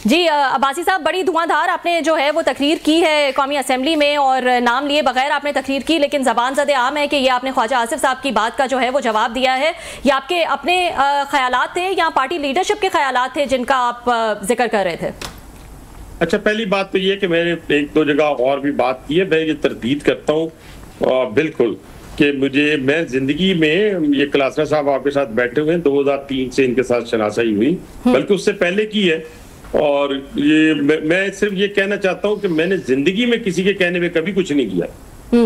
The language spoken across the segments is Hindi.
जी अब्बासी साहब, बड़ी धुआंधार आपने जो है वो तकरीर की है कौमी असेंबली में, और नाम लिए बगैर आपने तकरीर की, लेकिन ज़बान ज़द आम है कि ये आपने ख्वाजा आसिफ साहब की बात का जो है वो जवाब दिया है। ये आपके अपने ख्यालात थे या पार्टी लीडरशिप के ख्यालात थे जिनका आप जिक्र कर रहे थे? अच्छा, पहली बात तो ये कि मैंने एक दो जगह और भी बात की है, मैं ये तरदीद करता हूँ बिल्कुल कि मैं जिंदगी में, ये कलासरा साहब आपके साथ बैठे हुए हैं, 2003 से इनके साथ शनासाई हुई, बल्कि उससे पहले की है। और ये मैं सिर्फ ये कहना चाहता हूँ कि मैंने जिंदगी में किसी के कहने पे कभी कुछ नहीं किया।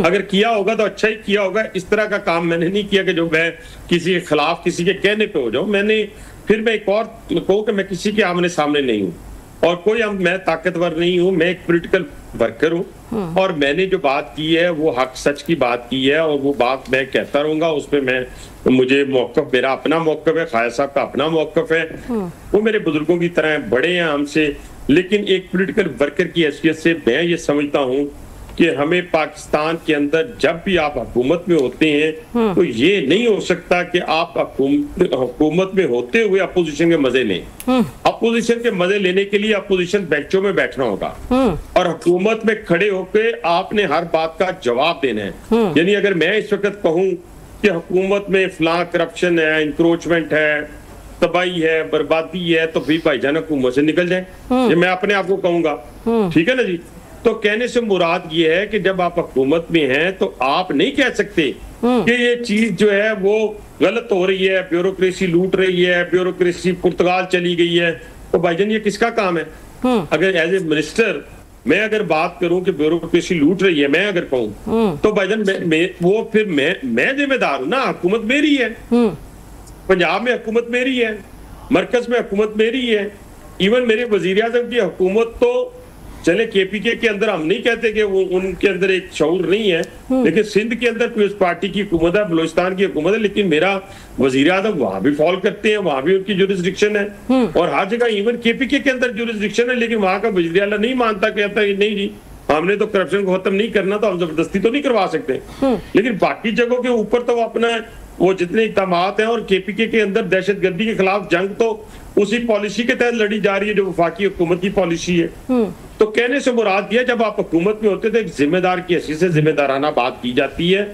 अगर किया होगा तो अच्छा ही किया होगा। इस तरह का काम मैंने नहीं किया कि जो मैं किसी के खिलाफ किसी के कहने पे हो जाऊं। मैं एक और कहूँ कि मैं किसी के आमने सामने नहीं हूँ और मैं ताकतवर नहीं हूँ। मैं एक पॉलिटिकल वर्कर हूँ और मैंने जो बात की है वो हक सच की बात की है और वो बात मैं कहता रहूंगा। उसमें मुझे मौक़िफ़, मेरा अपना मौक़िफ़ है, ख्वाजा साहब का अपना मौक़िफ़ है। वो मेरे बुजुर्गों की तरह बड़े हैं हमसे, लेकिन एक पॉलिटिकल वर्कर की हैसियत से मैं ये समझता हूँ कि हमें पाकिस्तान के अंदर जब भी आप हुकूमत में होते हैं तो ये नहीं हो सकता कि आप हुकूमत में होते हुए अपोजिशन के मजे लें। अपोजिशन के मजे लेने के लिए अपोजिशन बेंचों में बैठना होगा और हुकूमत में खड़े होकर आपने हर बात का जवाब देना है। यानी अगर मैं इस वक्त कहूँ कि हुकूमत में फलां करप्शन है, इंक्रोचमेंट है, तबाही है, बर्बादी है, तो फिर भाईजान हुकूमत से निकल जाए, ये मैं अपने आप को कहूंगा। ठीक है ना जी? तो कहने से मुराद ये है कि जब आप हुकूमत में हैं तो आप नहीं कह सकते कि ये चीज जो है वो गलत हो रही है, ब्यूरोक्रेसी लूट रही है, ब्यूरोक्रेसी पुर्तगाल चली गई है। तो भाईजान ये किसका काम है? अगर एज ए मिनिस्टर मैं अगर बात करूं कि ब्यूरोक्रेसी लूट रही है, मैं अगर कहूं तो भाईजान मैं जिम्मेदार हूं ना। हुकूमत मेरी है, पंजाब में हुकूमत मेरी है, मरकज में हुकूमत मेरी है। इवन मेरे वजीर आजम की हुकूमत तो चले केपीके के अंदर हम नहीं कहते कि वो उनके अंदर एक शऊर नहीं है, लेकिन सिंध के अंदर पीपल्स पार्टी की हुकूमत है, बलूचिस्तान की हुकूमत है, लेकिन मेरा वजीर आजम वहां भी फॉल करते हैं, वहां भी उनकी जुरिस्डिक्शन है और हर जगह इवन केपीके के अंदर जुरिस्डिक्शन है, लेकिन वहां का वजीर आला नहीं मानता, कहता है नहीं जी हमने तो करप्शन को खत्म नहीं करना, तो हम जबरदस्ती तो नहीं करवा सकते। लेकिन बाकी जगहों के ऊपर तो अपना वो जितने इक़दामात हैं, और केपीके के अंदर दहशतगर्दी के खिलाफ जंग तो उसी पॉलिसी के तहत लड़ी जा रही है जो वफाकी हुकूमत की पॉलिसी है। तो कहने से मुराद दिया जब आप हुकूमत में होते तो एक जिम्मेदार की हैसियत से जिम्मेदाराना बात की जाती है।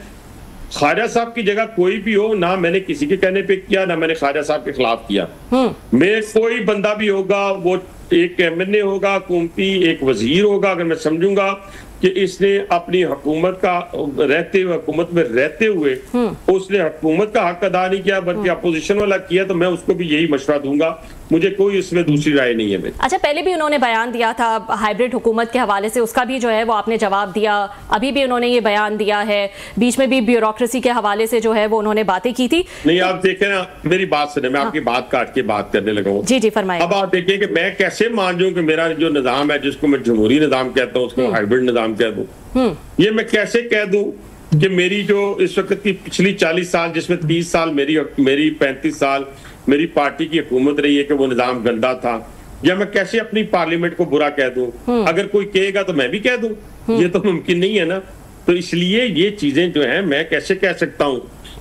ख्वाजा साहब की जगह कोई भी हो, ना मैंने किसी के कहने पे किया, ना मैंने ख्वाजा साहब के खिलाफ किया। मैं कोई बंदा भी होगा, वो एक एमएनए होगा, हुकूमती एक वजीर होगा, अगर मैं समझूंगा कि इसने अपनी हुकूमत का रहते हुए, हुकूमत में रहते हुए उसने हुकूमत का हक अदा नहीं किया बल्कि अपोजिशन वाला किया, तो मैं उसको भी यही मशवरा दूंगा। मुझे कोई इसमें दूसरी राय नहीं है मेरी। अच्छा, पहले भी उन्होंने बयान दिया था हाइब्रिड हुकूमत के हवाले से, उसका भी जो है वो आपने जवाब दिया। अभी भी उन्होंने ये बयान दिया है, बीच में भी ब्यूरोक्रेसी के हवाले से जो है वो उन्होंने बातें की थी। नहीं, आप देखें ना, मेरी बात सुने, मैं आपकी बात काट के बात करने लगा हूँ। जी जी फरमाइए। अब आप देखिए कि मैं कैसे मान जाऊं कि मेरा जो निजाम है, जिसको मैं जमहूरी निजाम कहता हूँ, उसको हाइब्रिड निजाम कह दूं। ये मैं कैसे कह दूं कि मेरी जो इस वक्त की पिछली 40 साल, जिसमें 30 साल मेरी 35 साल मेरी पार्टी की हुकूमत रही है, कि वो निजाम गंदा था, या मैं कैसे अपनी पार्लियामेंट को बुरा कह दूं? अगर कोई कहेगा तो मैं भी कह दूं, ये तो मुमकिन नहीं है ना। तो इसलिए ये चीजें जो है मैं कैसे कह सकता हूँ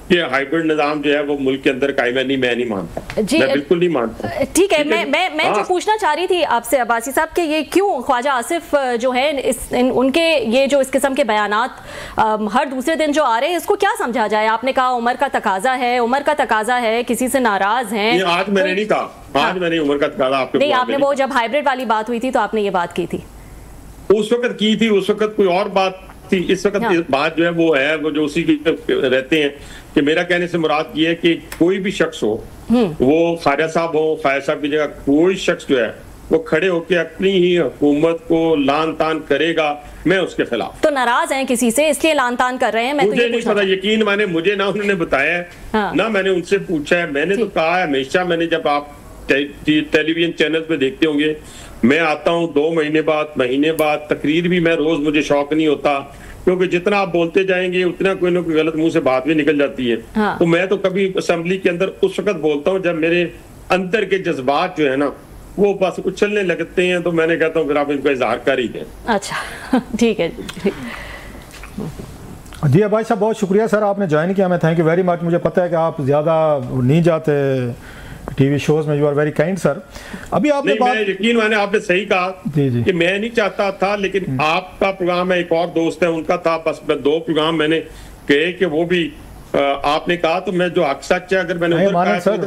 कि हाइब्रिड निजाम जो है वो मुल्क के अंदर कायम है? नहीं, मैं नहीं मानता, मैं बिल्कुल नहीं मानता। ठीक है, मैं जो पूछना चाह रही थी आपसे अब्बासी साहब कि ये क्यों ख्वाजा आसिफ जो है उनके ये जो इस किस्म के बयानात हर दूसरे दिन जो आ रहे हैं, इसको क्या समझा जाए? आपने कहा उम्र का तकाजा है, उम्र का तकाजा है, किसी से नाराज हैं। आज मैंने नहीं कहा, आज मैंने उम्र का तकाजा आपके नहीं, आपने वो जब हाइब्रिड वाली बात हुई थी तो आपने ये बात की थी, उस वक्त की थी, उस वक्त कोई और बात थी। इस वक्त बात जो है वो जो उसी रहते हैं कि मेरा कहने से मुराद ये है कि कोई भी शख्स हो, वो ख्वाजा साहब हो, ख्वाजा साहब की जगह कोई शख्स जो है वो खड़े होकर अपनी ही हुकूमत को लान तान करेगा, मैं उसके खिलाफ। तो नाराज हैं किसी से इसलिए लान तान कर रहे हैं? मैं मुझे नहीं पता, यकीन माने मुझे ना उन्होंने बताया है ना मैंने उनसे पूछा है। मैंने तो कहा है हमेशा, मैंने जब आप टेलीविजन चैनल पे देखते होंगे, मैं आता हूँ 2 महीने बाद, महीने बाद, तकरीर भी मैं रोज, मुझे शौक नहीं होता, क्योंकि जितना आप बोलते जाएंगे उतना कोई ना कोई गलत मुंह से बात भी निकल जाती है। तो मैं तो कभी असेंबली के अंदर उस वक्त बोलता हूँ जब मेरे अंदर के जज्बात जो है ना वो बस उछलने लगते हैं, तो मैंने कहता हूँ फिर आप इनको इजहार कर ही दें। अच्छा ठीक है जी भाई साहब, बहुत शुक्रिया सर, आपने ज्वाइन किया। मैं थैंक यू वेरी मच। मुझे पता है कि आप ज़्यादा नहीं जाते टीवी शोज में। You are very kind sir. अभी आपने यकीन माने आपने सही कहा कि मैं नहीं चाहता था, लेकिन आपका प्रोग्राम है, एक और दोस्त है उनका था, बस 2 प्रोग्राम मैंने कहे कि वो भी आपने कहा, तो मैं जो हक सच है अगर मैंने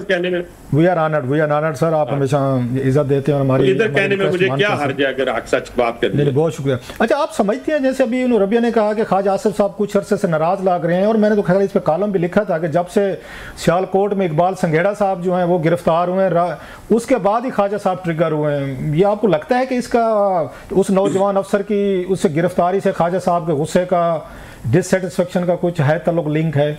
कहने में वी आर ऑनर्ड सर, आप हमेशा इज्जत देते हैं और हमारी इधर कहने में मुझे क्या हर्ज है अगर हक सच बात करनी है। बहुत शुक्रिया। अच्छा, आप समझते हैं जैसे अभी रबिया ने कहा कि ख्वाजा आसिफ साहब कुछ अरसे से नाराज लग रहे हैं, और मैंने तो खैर इस पर कॉलम भी लिखा था कि जब से सियालकोट में इकबाल संघेड़ा साहब जो हैं वो गिरफ्तार हुए हैं, उसके बाद ही ख्वाजा साहब ट्रिगर हुए हैं। ये आपको लगता है कि इसका उस नौजवान अफसर की उससे गिरफ्तारी से ख्वाजा साहब के गुस्से का, डिससेटिस्फेक्शन का कुछ है तल्लुक, लिंक है?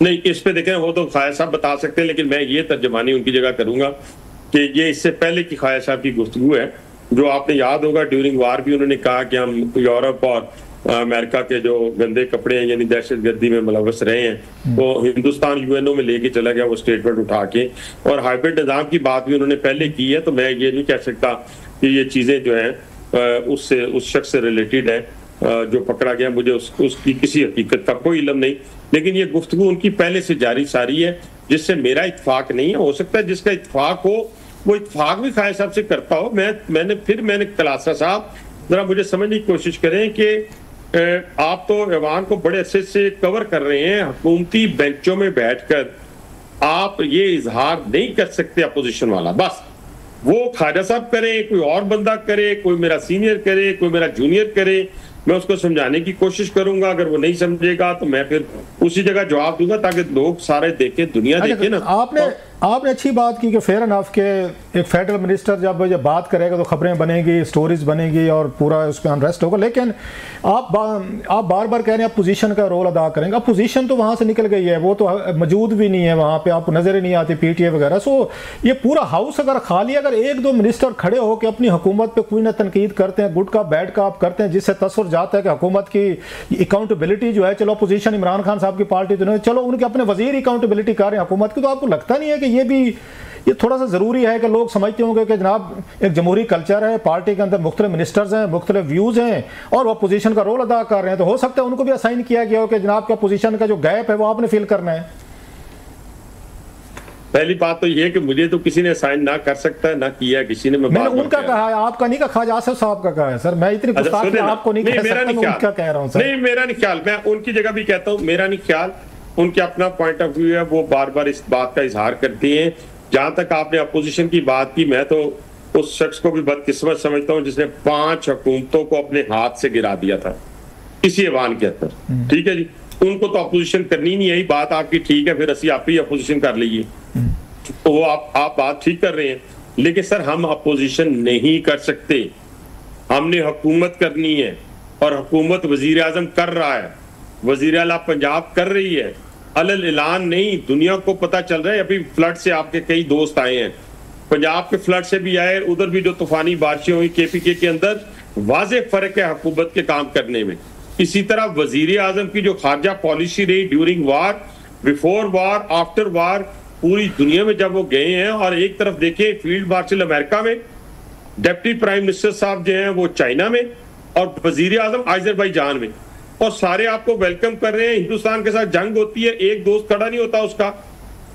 नहीं, इस पे देखें वो तो ख्वाजा साहब बता सकते हैं, लेकिन मैं ये तर्जमानी उनकी जगह करूंगा कि ये इससे पहले की ख्वाजा साहब की गुफ्तगू है, जो आपने याद होगा ड्यूरिंग वार भी उन्होंने कहा कि हम यूरोप और अमेरिका के जो गंदे कपड़े हैं यानी दहशतगर्दी में मुलव्वस रहे हैं, वो हिंदुस्तान यूएनओ में लेके चला गया वो स्टेटमेंट उठा के, और हाइब्रिड निजाम की बात भी उन्होंने पहले की है। तो मैं ये नहीं कह सकता कि ये चीजें जो है उससे उस शख्स से रिलेटेड है जो पकड़ा गया, मुझे उसकी किसी हकीकत का कोई इल्म नहीं, लेकिन ये गुफ्तगू उनकी पहले से जारी सारी है, जिससे मेरा इत्फाक नहीं है। हो सकता है जिसका इत्फाक हो वो इत्फाक भी ख्वाजा साहब से करता हो। मैंने कलासरा साहब जरा मुझे समझने की कोशिश करें कि आप तो ऐवान को बड़े अच्छे से कवर कर रहे हैं, हुकूमती बेंचों में बैठकर आप ये इजहार नहीं कर सकते अपोजिशन वाला, बस वो ख्वाजा साहब करें, कोई और बंदा करे, कोई मेरा सीनियर करे, कोई मेरा जूनियर करे, मैं उसको समझाने की कोशिश करूंगा। अगर वो नहीं समझेगा तो मैं फिर उसी जगह जवाब दूंगा ताकि लोग सारे देखें, दुनिया देखे ना। आपने अच्छी बात की कि फेयर एनफ के एक फेडरल मिनिस्टर जब ये बात करेगा तो खबरें बनेगी, स्टोरीज बनेगी और पूरा उस पर अनरेस्ट होगा, लेकिन आप बार बार कह रहे हैं अपोजिशन का रोल अदा करेंगे। अपोजिशन तो वहाँ से निकल गई है, वो तो मौजूद भी नहीं है वहाँ पे, आपको नजर ही नहीं आती पीटीए वगैरह। सो ये पूरा हाउस अगर खाली, अगर 1-2 मिनिस्टर खड़े होकर अपनी हुकूमत पे कोई ना तनकीद करते हैं, गुड का बैड का आप करते हैं, जिससे तसव्वुर जाता है कि हुकूमत की अकाउंटेबिलिटी जो है, चलो अपोजिशन इमरान खान साहब की पार्टी तो नहीं, चलो उनके अपने वजीर अकाउंटेबिलिटी कर रहे हैं हुकूमत की, तो आपको लगता नहीं है कि ये थोड़ा सा ज़रूरी है कि लोग समझते होंगे कि जनाब एक जमहूरी कल्चर है, पार्टी के अंदर मुख्तलिफ मिनिस्टर्स हैं, मुख्तलिफ व्यूज़ हैं और वो अपोजिशन का रोल अदा कर रहे हैं, तो हो सकता है उनको भी असाइन किया गया हो कि जनाब का अपोजिशन का जो गैप है वो आपने फिल करना है। पहली बात तो ये कि मुझे तो किसी ने असाइन ना कर सकता है, ना किया किसी ने। मैंने उनका कहा है, आपका नहीं कहा, ख्वाजा आसिफ साहब का कहा है सर। मैं इतनी गुस्ताखी आपको नहीं कह सकता, मैं उनका कह रहा हूं सर। नहीं, मेरा नहीं ख्याल, मैं उनकी जगह भी कहता हूं, मेरा नहीं ख्याल, उनके अपना पॉइंट ऑफ व्यू है, वो बार बार इस बात का इजहार करती हैं। जहां तक आपने अपोजिशन की बात की, मैं तो उस शख्स को भी बदकिस्मत समझता हूं जिसने 5 हुकूमतों को अपने हाथ से गिरा दिया था इसी ऐवान के अंदर। ठीक है जी, उनको तो अपोजिशन करनी नहीं, यही बात आपकी ठीक है, फिर असी आप ही अपोजिशन कर लीजिए, तो वो आप बात ठीक कर रहे हैं, लेकिन सर हम अपोजिशन नहीं कर सकते, हमने हुकूमत करनी है और हुकूमत वजीर आजम कर रहा है, वजीर आला पंजाब कर रही है, अलल ऐलान नहीं, दुनिया को पता चल रहा है। अभी फ्लड से आपके कई दोस्त आए हैं, पंजाब के फ्लड से भी आए, उधर भी जो तूफानी बारिशें हुई केपीके के अंदर, वाज़े फर्क है हुकूमत के काम करने में। इसी तरह वजीर आजम की जो खारजा पॉलिसी रही ड्यूरिंग वार, बिफोर वार, आफ्टर वार, पूरी दुनिया में जब वो गए हैं, और एक तरफ देखिए फील्ड मार्शल अमेरिका में, डिप्टी प्राइम मिनिस्टर साहब जो हैं वो चाइना में, और वजीर आजम अजरबैजान में, और सारे आपको वेलकम कर रहे हैं। हिंदुस्तान के साथ जंग होती है, एक दोस्त खड़ा नहीं होता उसका,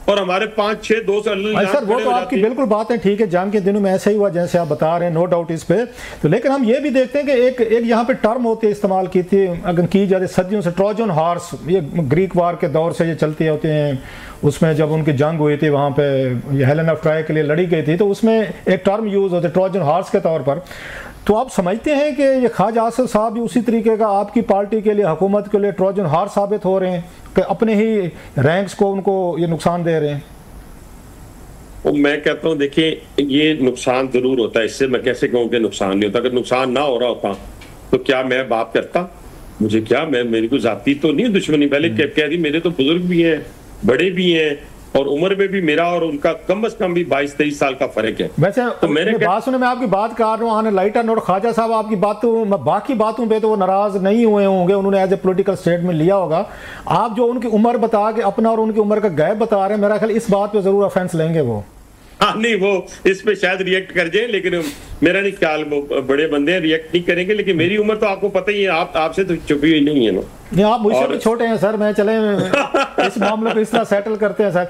और हमारे 5-6 दोस्त सर वो तो आपकी बिल्कुल बात है, ठीक है, जंग के दिनों में ऐसा ही हुआ जैसे आप बता रहे हैं, नो डाउट इस पे। तो लेकिन हम ये भी देखते हैं कि एक यहाँ पे टर्म होती है, इस्तेमाल की थी अगर की जाती सदियों से, ट्रोजन हॉर्स, ये ग्रीक वार के दौर से ये चलते होते हैं। उसमें जब उनकी जंग हुई थी वहाँ पे हेलेन ऑफ ट्रॉय के लिए लड़ी गई थी, तो उसमें एक टर्म यूज होते ट्रोजन हॉर्स के तौर पर। तो आप समझते हैं कि ये ख्वाजा आसिफ साहब भी उसी तरीके का आपकी पार्टी के लिए, हुकूमत के लिए ट्रोजन हॉर्स साबित हो रहे हैं कि अपने ही रैंक्स को उनको ये नुकसान दे रहे हैं? मैं कहता हूँ देखिए, ये नुकसान जरूर होता है, इससे मैं कैसे कहूँ कि नुकसान नहीं होता। अगर नुकसान ना हो रहा होता तो क्या मैं बात करता? मुझे क्या, मेरी को जाती तो नहीं दुश्मनी, पहले कह दी, मेरे तो बुजुर्ग भी हैं, बड़े भी हैं, और उम्र में भी मेरा और उनका कम से कम भी 22-23 साल का फर्क है। वैसे तो मैंने बात सुने, मैं आपकी बात कर रहा हूँ लाइटर नोट, ख्वाजा साहब आपकी बाकी बातों पे तो वो नाराज नहीं हुए होंगे, उन्होंने एज ए पॉलिटिकल स्टेटमेंट लिया होगा। आप जो उनकी उम्र बता के अपना और उनकी उम्र का गैप बता रहे हैं, मेरा ख्याल इस बात पे जरूर ऑफेंस लेंगे वो। हाँ नहीं, वो इस पे शायद रिएक्ट कर जाए, लेकिन मेरा नहीं ख्याल वो बड़े बंदे हैं, रिएक्ट नहीं करेंगे। लेकिन मेरी उम्र तो आपको पता ही है, आपसे तो छुपी हुई नहीं है ना। नहीं, आप मुझसे भी छोटे हैं सर, मैं चले इस मामले को इस तरह सेटल करते हैं सर।